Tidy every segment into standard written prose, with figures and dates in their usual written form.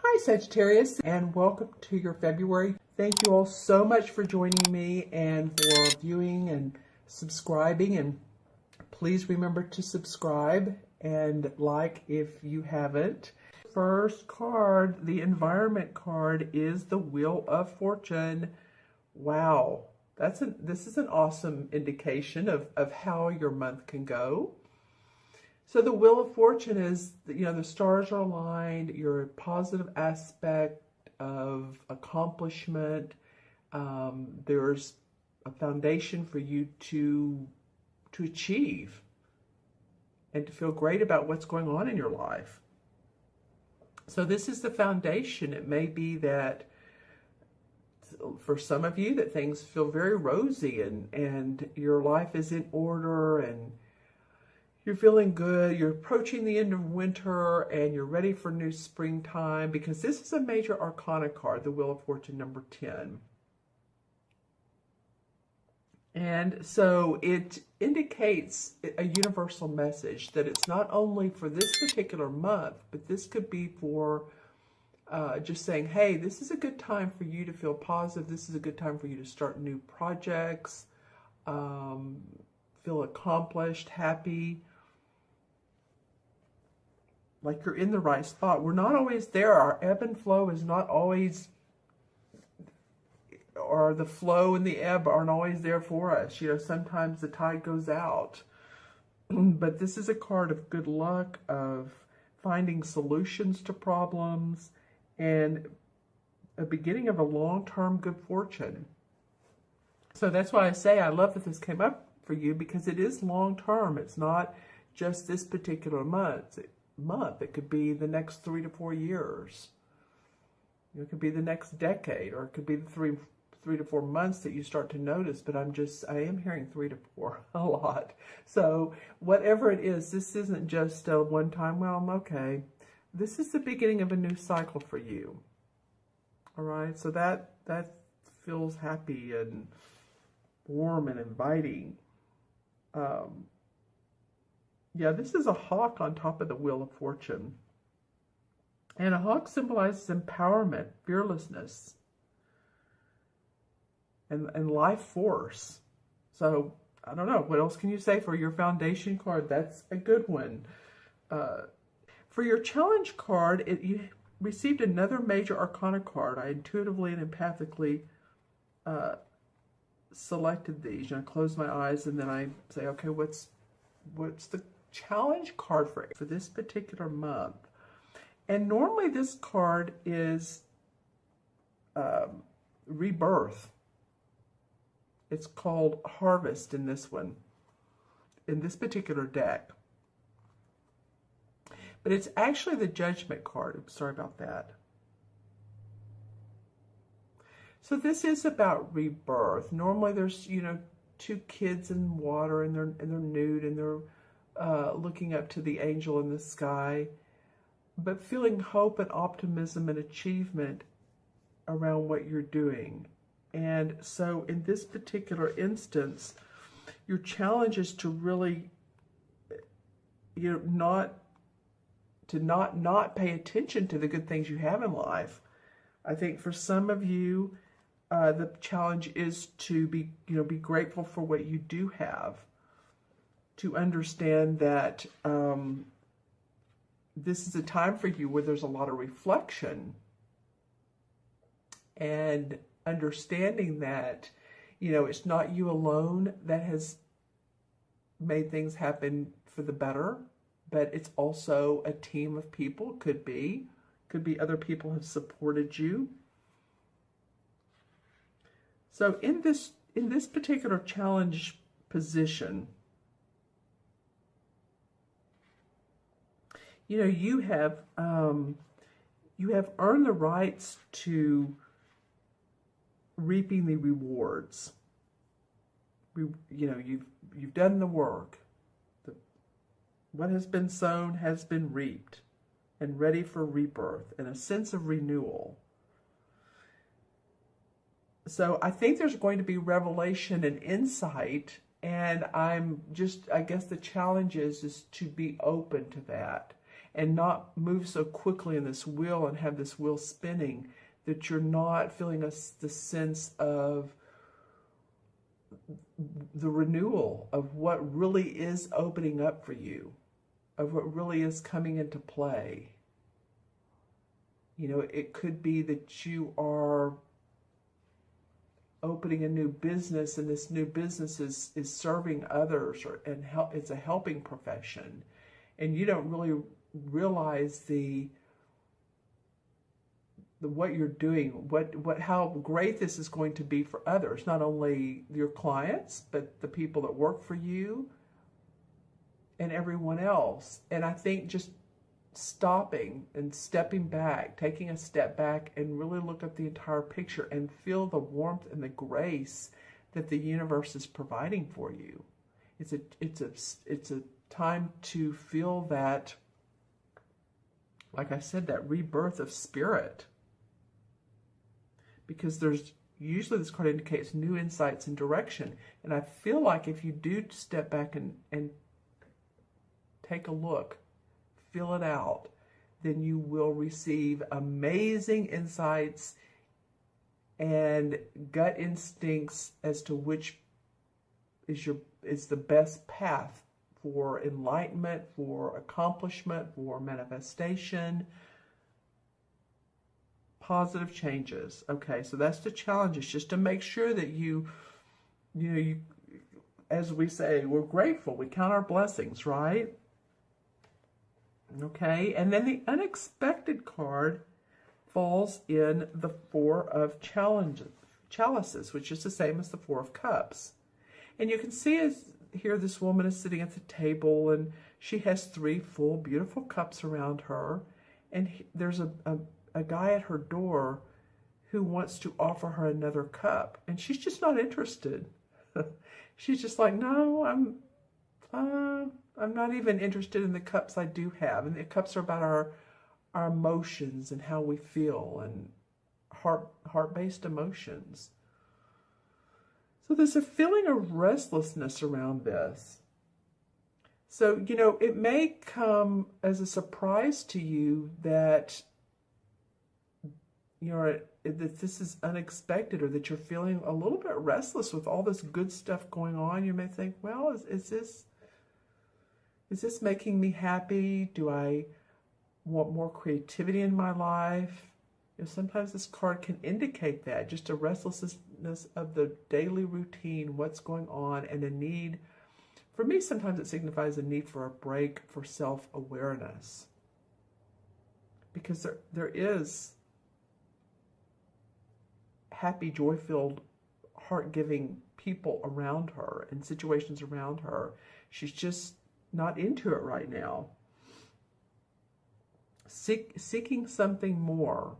Hi Sagittarius, and welcome to your February. Thank you all so much for joining me and for viewing and subscribing, and please remember to subscribe and like if you haven't. First card, the environment card, is the Wheel of Fortune. Wow, this is an awesome indication of how your month can go. So the Wheel of Fortune is, the stars are aligned, your positive aspect of accomplishment. There's a foundation for you to achieve and to feel great about what's going on in your life. So this is the foundation. It may be that for some of you that things feel very rosy and your life is in order and you're feeling good, you're approaching the end of winter, and you're ready for new springtime, because this is a major arcana card, the Wheel of Fortune number 10. And so it indicates a universal message that it's not only for this particular month, but this could be for just saying, hey, this is a good time for you to feel positive. This is a good time for you to start new projects, feel accomplished, happy, like you're in the right spot. We're not always there. Our ebb and flow is not always, or the flow and the ebb aren't always there for us. Sometimes the tide goes out. But this is a card of good luck, of finding solutions to problems, and a beginning of a long-term good fortune. So that's why I say I love that this came up for you, because it is long-term. It's not just this particular month. It could be the next 3 to 4 years. It could be the next decade, or it could be the three to 4 months that you start to notice. But I am hearing 3 to 4 a lot. So whatever it is, this isn't just a one time, well, I'm okay. This is the beginning of a new cycle for you. All right. So that feels happy and warm and inviting. Yeah, this is a hawk on top of the Wheel of Fortune. And a hawk symbolizes empowerment, fearlessness, and life force. So, I don't know, what else can you say for your foundation card? That's a good one. For your challenge card, you received another major arcana card. I intuitively and empathically selected these. I close my eyes and then I say, okay, what's the challenge card for this particular month? And normally this card is rebirth. It's called harvest in this one, in this particular deck. But it's actually the judgment card. I'm sorry about that. So this is about rebirth. Normally there's, two kids in water, and they're nude, and they're looking up to the angel in the sky, but feeling hope and optimism and achievement around what you're doing. And so in this particular instance, your challenge is to really, not pay attention to the good things you have in life. I think for some of you, the challenge is to be grateful for what you do have, to understand that this is a time for you where there's a lot of reflection, and understanding that, it's not you alone that has made things happen for the better, but it's also a team of people. Could be other people have supported you. So in this particular challenge position, you have earned the rights to reaping the rewards. You've done the work. What has been sown has been reaped, and ready for rebirth and a sense of renewal. So I think there's going to be revelation and insight, and I guess the challenge is to be open to that. and not move so quickly in this wheel and have this wheel spinning that you're not feeling the sense of the renewal of what really is opening up for you, of what really is coming into play. You know, it could be that you are opening a new business, and this new business is serving others, and it's a helping profession, and you don't really realize the what you're doing, how great this is going to be for others, not only your clients, but the people that work for you and everyone else. And I think just stopping and stepping back, taking a step back and really look at the entire picture and feel the warmth and the grace that the universe is providing for you. It's a time to feel that, like I said, that rebirth of spirit. Because there's usually, this card indicates new insights and direction. And I feel like if you do step back and take a look, feel it out, then you will receive amazing insights and gut instincts as to which is the best path for enlightenment, for accomplishment, for manifestation, positive changes. Okay, so that's the challenge. It's just to make sure that you as we say, we're grateful. We count our blessings, right? Okay, and then the unexpected card falls in the Four of Chalices, which is the same as the Four of Cups. And you can see here this woman is sitting at the table, and she has 3 full, beautiful cups around her. And there's a guy at her door who wants to offer her another cup, and she's just not interested. She's just like, no, I'm not even interested in the cups I do have. And the cups are about our emotions and how we feel, and heart-based emotions. So there's a feeling of restlessness around this. So, you know, it may come as a surprise to you that that this is unexpected, or that you're feeling a little bit restless with all this good stuff going on. You may think, well, is this making me happy? Do I want more creativity in my life? You know, sometimes this card can indicate that, just a restlessness of the daily routine, what's going on, and a need. For me, sometimes it signifies a need for a break, for self-awareness. Because there is happy, joy-filled, heart-giving people around her and situations around her. She's just not into it right now. Seeking something more,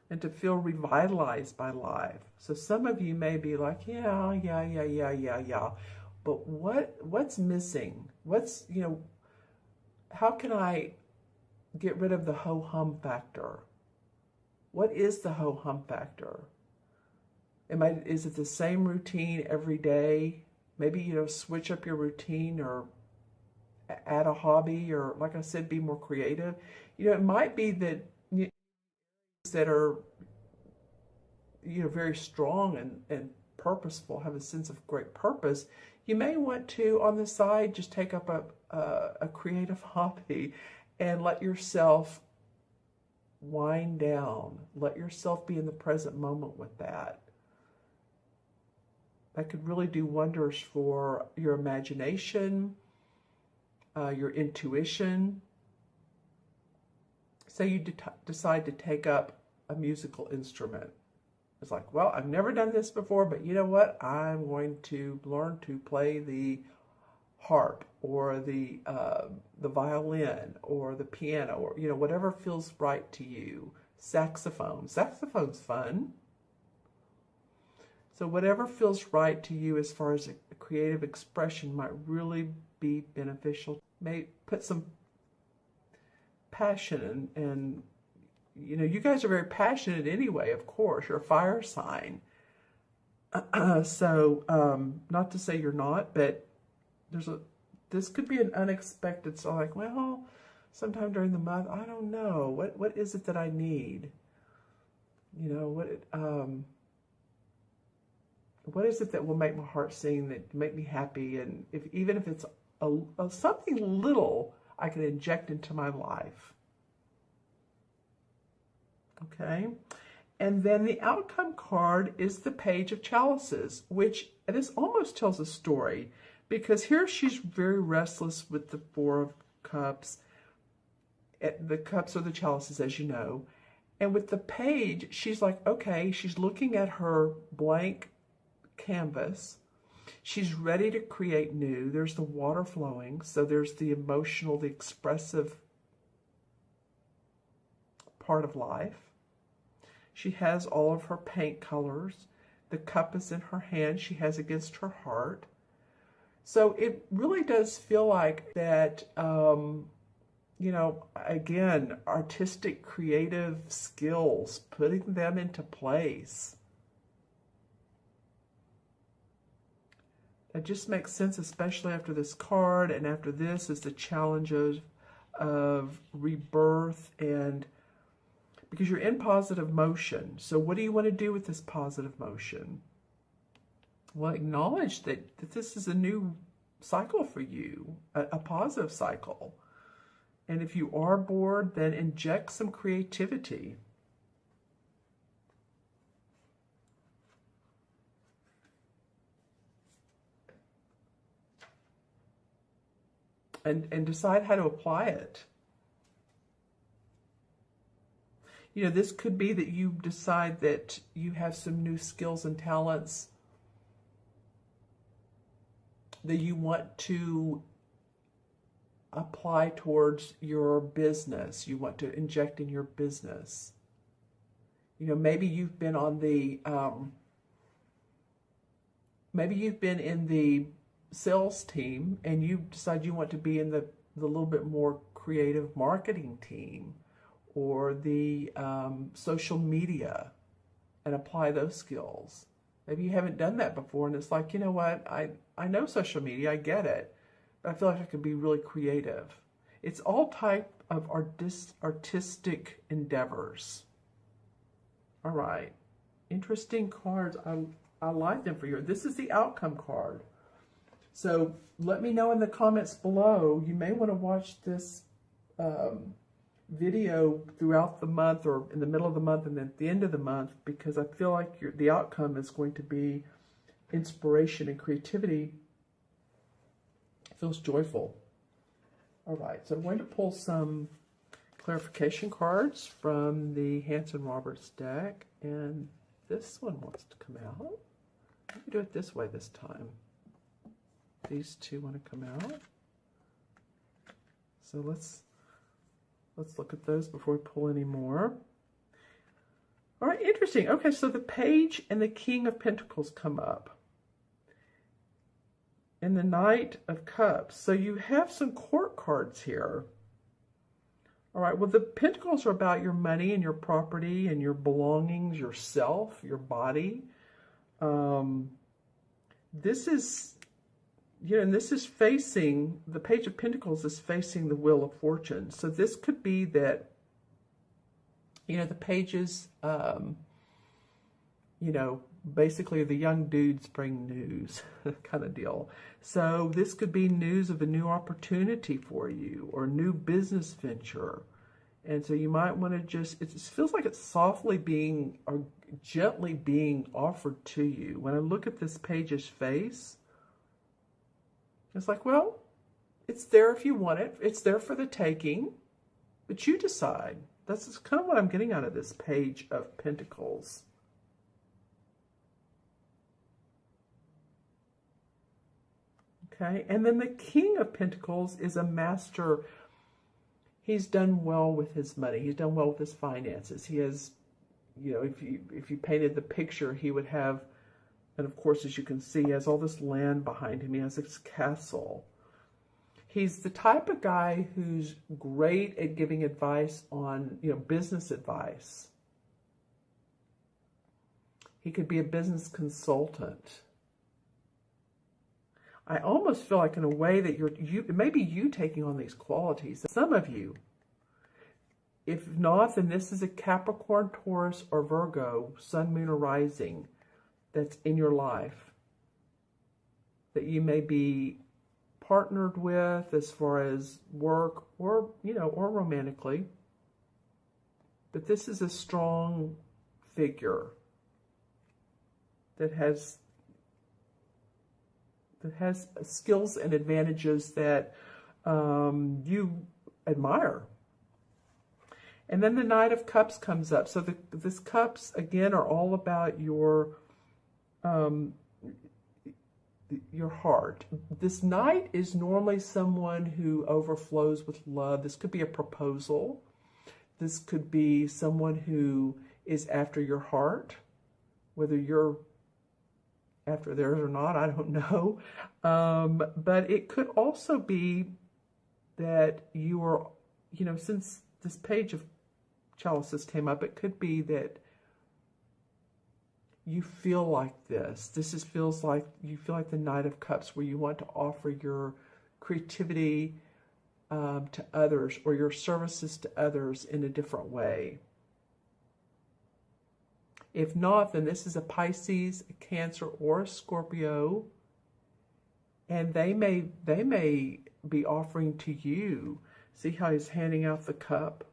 and to feel revitalized by life. So some of you may be like, yeah. But what's missing? How can I get rid of the ho-hum factor? What is the ho-hum factor? Is it the same routine every day? Maybe, switch up your routine, or add a hobby, or, like I said, be more creative. It might be that that are, very strong and purposeful, have a sense of great purpose. You may want to, on the side, just take up a creative hobby and let yourself wind down. Let yourself be in the present moment with that. That could really do wonders for your imagination, your intuition. Say you decide to take up a musical instrument. It's like, well, I've never done this before, but you know what? I'm going to learn to play the harp, or the violin, or the piano, or whatever feels right to you. Saxophone's fun. So whatever feels right to you as far as a creative expression might really be beneficial. May put some passion and you guys are very passionate anyway, of course. You're a fire sign. So not to say you're not, but there's this could be an unexpected, so like, well, sometime during the month, I don't know. What is it that I need? You know, what is it that will make my heart sing, that make me happy? And even if it's something little I can inject into my life. Okay. And then the outcome card is the Page of Chalices, which this almost tells a story, because here she's very restless with the Four of Cups. The cups are the chalices, as you know. And with the page, she's like, okay, she's looking at her blank canvas. She's ready to create new. There's the water flowing. So there's the emotional, the expressive part of life. She has all of her paint colors. The cup is in her hand. She has against her heart. So it really does feel like that, you know, again, artistic, creative skills, putting them into place. It just makes sense, especially after this card, and after this is the challenges of rebirth, and because you're in positive motion. So what do you want to do with this positive motion? Well, acknowledge that this is a new cycle for you, a positive cycle. And if you are bored, then inject some creativity. And decide how to apply it. You know, this could be that you decide that you have some new skills and talents that you want to apply towards your business. You want to inject in your business. You know, maybe you've been on the, maybe you've been in the sales team and you decide you want to be in the little bit more creative marketing team, or the social media, and apply those skills. Maybe you haven't done that before, and it's like, you know what, I know social media, I get it, but I feel like I could be really creative. It's all type of artistic endeavors. All right, interesting cards. I like them for you. This is the outcome card. So let me know in the comments below. You may want to watch this video throughout the month, or in the middle of the month and then at the end of the month, because I feel like the outcome is going to be inspiration and creativity. It feels joyful. All right, so I'm going to pull some clarification cards from the Hanson Roberts deck, and this one wants to come out. Let me do it this way this time. These two want to come out. So let's look at those before we pull any more. All right, interesting. Okay, so the Page and the King of Pentacles come up. And the Knight of Cups. So you have some court cards here. All right, well, the Pentacles are about your money and your property and your belongings, yourself, your body. This is, you know, and this is facing, the Page of Pentacles is facing the Wheel of Fortune. So this could be that, you know, the pages, you know, basically the young dudes bring news kind of deal. So this could be news of a new opportunity for you, or a new business venture. And so you might want to just, it just feels like it's softly being, or gently being offered to you. When I look at this page's face, it's like, well, it's there if you want it. It's there for the taking, but you decide. That's kind of what I'm getting out of this Page of Pentacles. Okay, and then the King of Pentacles is a master. He's done well with his money. He's done well with his finances. He has, you know, if you painted the picture, he would have, and of course, as you can see, he has all this land behind him. He has this castle. He's the type of guy who's great at giving advice on, you know, business advice. He could be a business consultant. I almost feel like in a way that maybe you taking on these qualities. Some of you, if not, then this is a Capricorn, Taurus, or Virgo, Sun, Moon, or Rising that's in your life that you may be partnered with as far as work or, you know, or romantically. But this is a strong figure that has skills and advantages that you admire. And then the Knight of Cups comes up. So this cups, again, are all about your heart. This Knight is normally someone who overflows with love. This could be a proposal. This could be someone who is after your heart, whether you're after theirs or not, I don't know. But it could also be that you are, you know, since this page of chalices came up, it could be that you feel like this. Feels like you feel like the Knight of Cups, where you want to offer your creativity to others, or your services to others in a different way. If not, then this is a Pisces, a Cancer, or a Scorpio, and they may be offering to you. See how he's handing out the cup?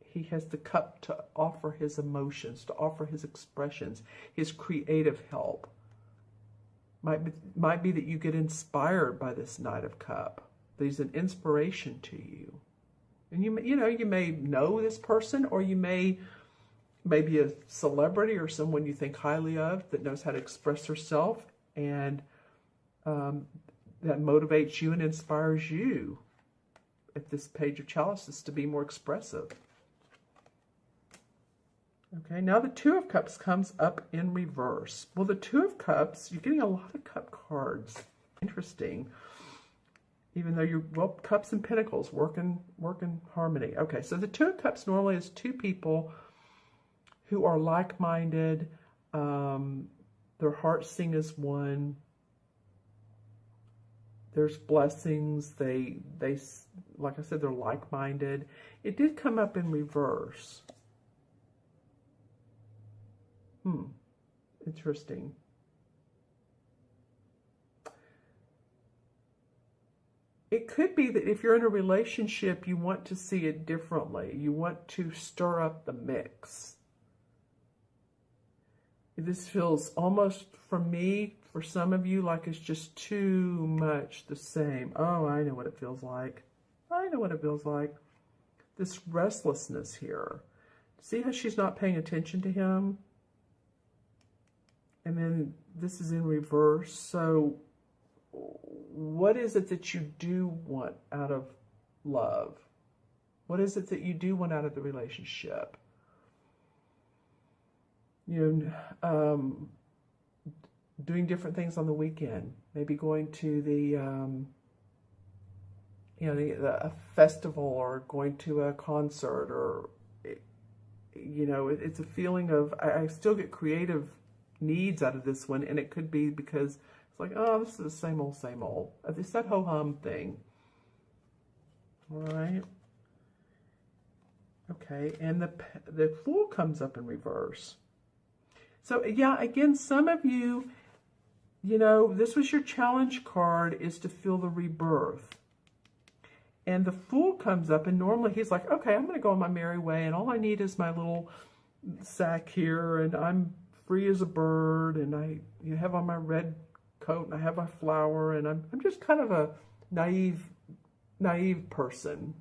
He has the cup to offer his emotions, to offer his expressions, his creative help. Might be that you get inspired by this Knight of Cup. There's an inspiration to you, and you may know this person, or you may be a celebrity or someone you think highly of that knows how to express herself, and that motivates you and inspires you at this page of chalices to be more expressive. Okay, now the Two of Cups comes up in reverse. Well, the Two of Cups, you're getting a lot of cup cards. Interesting. Even though Cups and Pentacles work in harmony. Okay, so the Two of Cups normally is two people who are like-minded. Their hearts sing as one. There's blessings. They like I said, they're like-minded. It did come up in reverse. Interesting. It could be that if you're in a relationship, you want to see it differently. You want to stir up the mix. This feels almost, for me, for some of you, like it's just too much the same. Oh, I know what it feels like. I know what it feels like. This restlessness here. See how she's not paying attention to him? And then this is in reverse. So what is it that you do want out of love? What is it that you do want out of the relationship? You know, doing different things on the weekend. Maybe going to the, a festival, or going to a concert, or, you know, it's a feeling of, I still get creative needs out of this one, and it could be because it's like, oh, this is the same old. It's that ho-hum thing. All right. Okay, and the Fool comes up in reverse. So, yeah, again, some of you, you know, this was your challenge card, is to feel the rebirth. And the Fool comes up, and normally he's like, okay, I'm going to go on my merry way, and all I need is my little sack here, and I'm free as a bird, and you have on my red coat, and I have my flower, and I'm just kind of a naive person.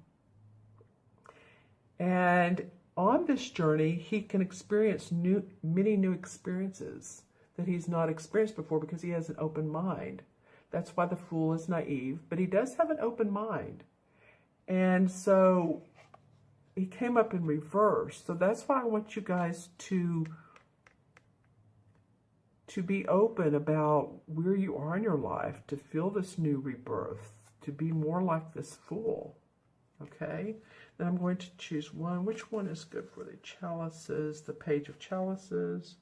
And on this journey, he can experience many new experiences that he's not experienced before, because he has an open mind. That's why the Fool is naive, but he does have an open mind. And so he came up in reverse. So that's why I want you guys to be open about where you are in your life, to feel this new rebirth, to be more like this Fool. Okay? Then I'm going to choose one. Which one is good for the chalices? The Page of Chalices.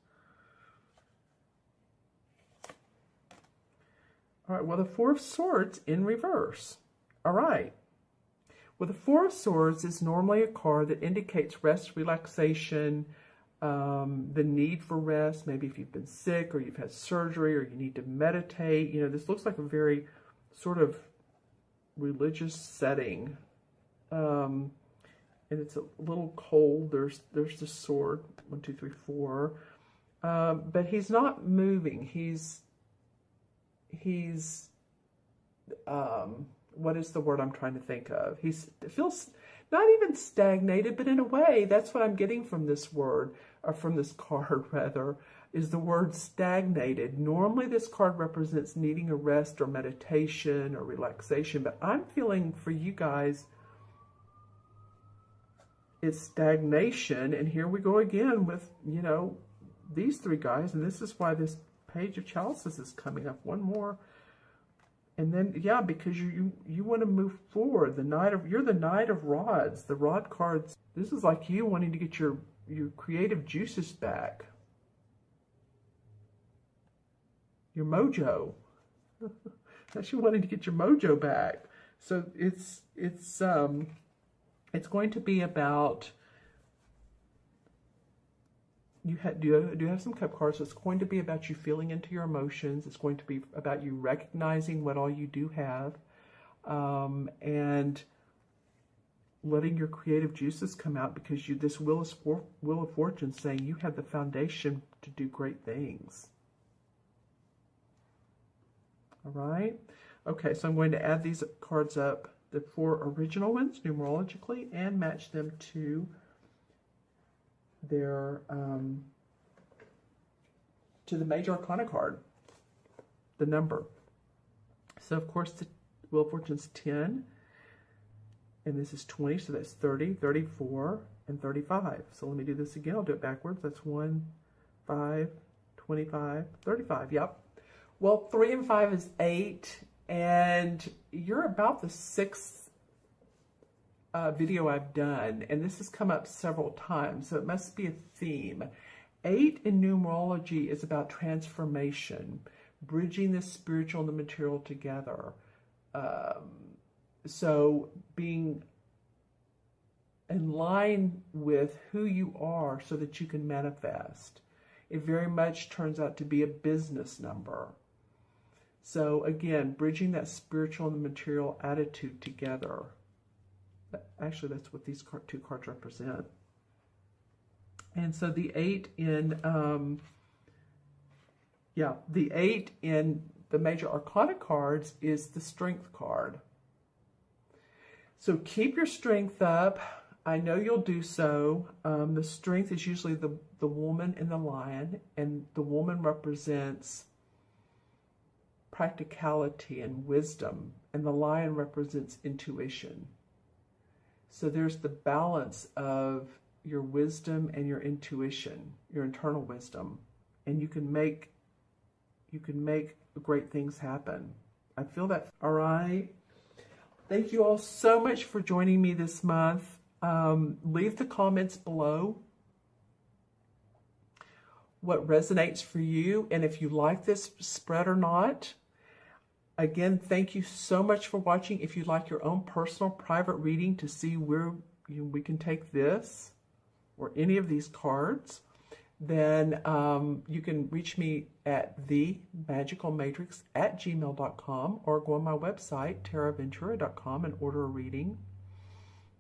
All right, well, the Four of Swords in reverse. All right. Well, the Four of Swords is normally a card that indicates rest, relaxation, the need for rest. Maybe if you've been sick or you've had surgery or you need to meditate. You know, this looks like a very sort of religious setting. And it's a little cold. There's the sword. 1, 2, 3, 4. But he's not moving. He's what is the word I'm trying to think of? It feels not even stagnated, but in a way, that's what I'm getting from this word, or from this card rather, is the word stagnated. Normally this card represents needing a rest or meditation or relaxation, but I'm feeling for you guys, it's stagnation. And here we go again with, you know, these three guys, and this is why this Page of Chalices is coming up. One more. And then, yeah, because you want to move forward. You're the Knight of Rods. The Rod cards, this is like you wanting to get your creative juices back. Your mojo. That's you wanting to get your mojo back. So it's going to be about, do you have some cup cards? So it's going to be about you feeling into your emotions. It's going to be about you recognizing what all you do have, and letting your creative juices come out, because this Wheel of Fortune saying you have the foundation to do great things. All right. Okay, so I'm going to add these cards up, the 4 original ones numerologically, and match them to their to the major arcana card, the number. So of course the Wheel of Fortune's 10, and this is 20, so that's 30, 34, and 35. So let me do this again. I'll do it backwards. That's 1, 5, 25, 35. Yep. Well, 3 and 5 is 8, and you're about the 6th video I've done, and this has come up several times, so it must be a theme. 8 in numerology is about transformation, bridging the spiritual and the material together. So being in line with who you are so that you can manifest. It very much turns out to be a business number. So again, bridging that spiritual and the material attitude together. Actually, that's what these two cards represent. And so the 8 in, the 8 in the major arcana cards is the Strength card. So keep your strength up. I know you'll do so. The Strength is usually the woman and the lion, and the woman represents practicality and wisdom, and the lion represents intuition. So there's the balance of your wisdom and your intuition, your internal wisdom, and you can make great things happen. I feel that. All right. Thank you all so much for joining me this month. Leave the comments below what resonates for you, and if you like this spread or not. Again, thank you so much for watching. If you'd like your own personal private reading to see where we can take this or any of these cards, then you can reach me at themagicalmatrix@gmail.com, or go on my website, taraventura.com, and order a reading.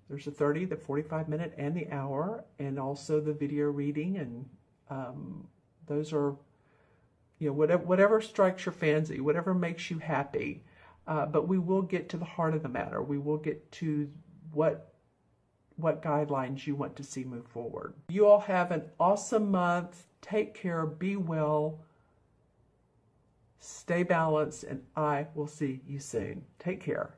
There's the 30, the 45-minute, and the hour, and also the video reading, and those are, you know, whatever strikes your fancy, whatever makes you happy. But we will get to the heart of the matter. We will get to what guidelines you want to see move forward. You all have an awesome month. Take care. Be well. Stay balanced. And I will see you soon. Take care.